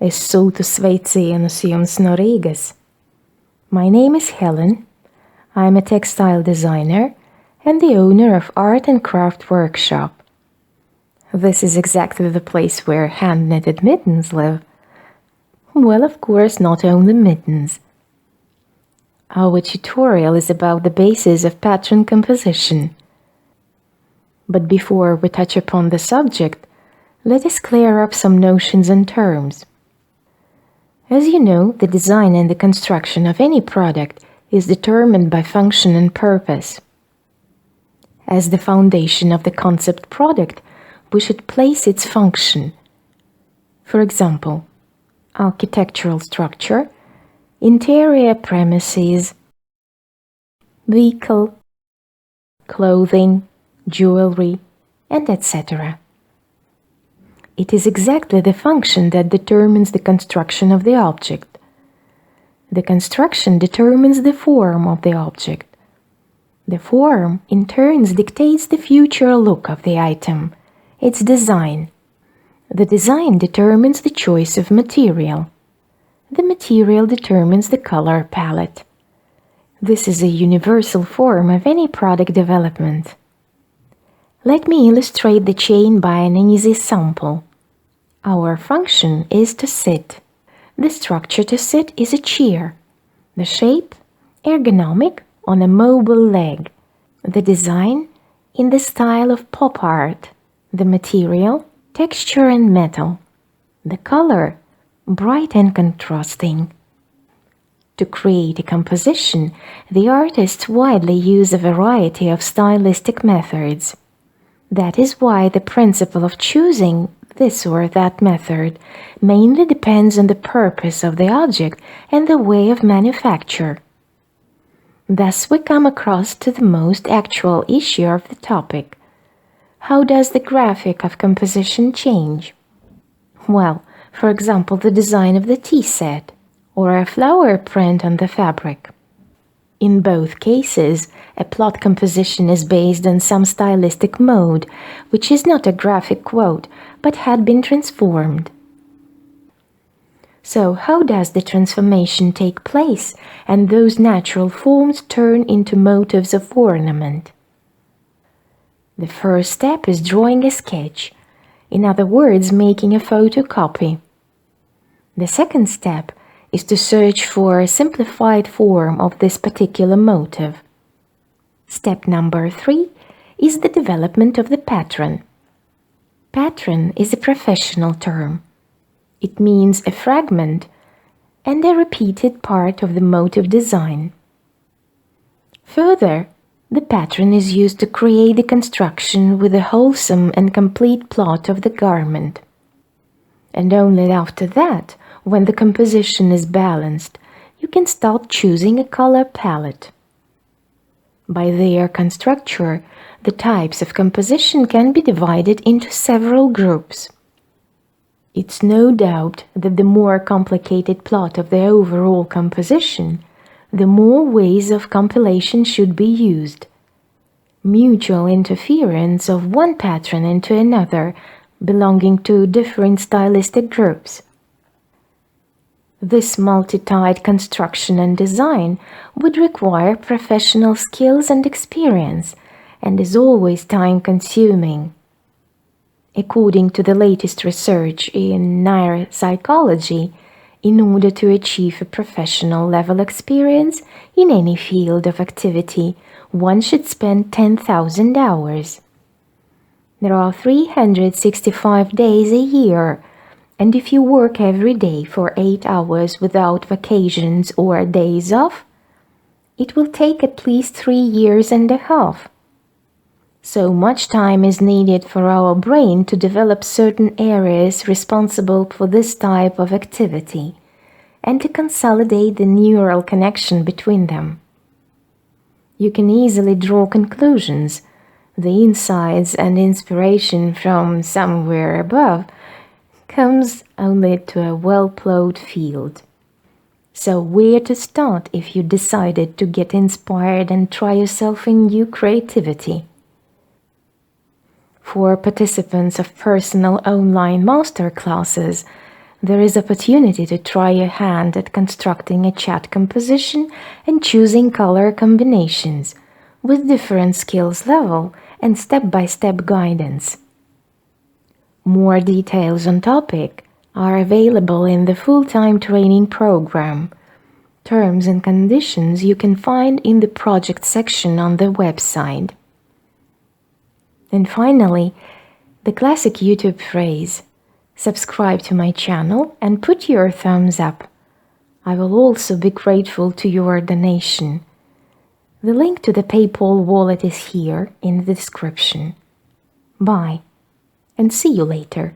Es sūtu sveicienus jums no Rīgas. My name is Helen. I'm a textile designer and the owner of Art and Craft Workshop. This is exactly the place where hand-knitted mittens live. Well, of course, not only mittens. Our tutorial is about the basis of pattern composition. But before we touch upon the subject, let us clear up some notions and terms. As you know, the design and the construction of any product is determined by function and purpose. As the foundation of the concept product, we should place its function. For example, architectural structure, interior premises, vehicle, clothing, jewelry, and etc. It is exactly the function that determines the construction of the object. The construction determines the form of the object. The form, in turn, dictates the future look of the item, its design. The design determines the choice of material. The material determines the color palette. This is a universal form of any product development. Let me illustrate the chain by an easy sample. Our function is to sit. The structure to sit is a chair. The shape, ergonomic, on a mobile leg. The design, in the style of pop art. The material, texture and metal. The color, bright and contrasting. To create a composition, the artists widely use a variety of stylistic methods. That is why the principle of choosing this or that method mainly depends on the purpose of the object and the way of manufacture. Thus we come across to the most actual issue of the topic. How does the graphic of composition change? Well, for example, the design of the tea set or a flower print on the fabric. In both cases, a plot composition is based on some stylistic mode, which is not a graphic quote, but had been transformed. So, how does the transformation take place and those natural forms turn into motifs of ornament? The first step is drawing a sketch, in other words, making a photocopy. The second step is to search for a simplified form of this particular motif. Step number 3 is the development of the pattern. Pattern is a professional term. It means a fragment and a repeated part of the motif design. Further, the pattern is used to create the construction with a wholesome and complete plot of the garment. And only after that, when the composition is balanced, you can start choosing a color palette. By their constructure, the types of composition can be divided into several groups. It's no doubt that the more complicated plot of the overall composition, the more ways of compilation should be used. Mutual interference of one pattern into another, belonging to different stylistic groups. This multi-tied construction and design would require professional skills and experience, and is always time-consuming. According to the latest research in neuropsychology, in order to achieve a professional level experience in any field of activity, one should spend 10,000 hours. There are 365 days a year, and if you work every day for 8 hours without vacations or days off, it will take at least 3 years and a half. So much time is needed for our brain to develop certain areas responsible for this type of activity, and to consolidate the neural connection between them. You can easily draw conclusions. The insights and inspiration from somewhere above comes only to a well-plowed field. So where to start if you decided to get inspired and try yourself in new creativity? For participants of personal online masterclasses, there is opportunity to try your hand at constructing a chat composition and choosing color combinations with different skills level and step-by-step guidance. More details on topic are available in the full-time training program. Terms and conditions you can find in the project section on the website. And finally, the classic YouTube phrase, subscribe to my channel and put your thumbs up. I will also be grateful to your donation. The link to the PayPal wallet is here in the description. Bye, and see you later.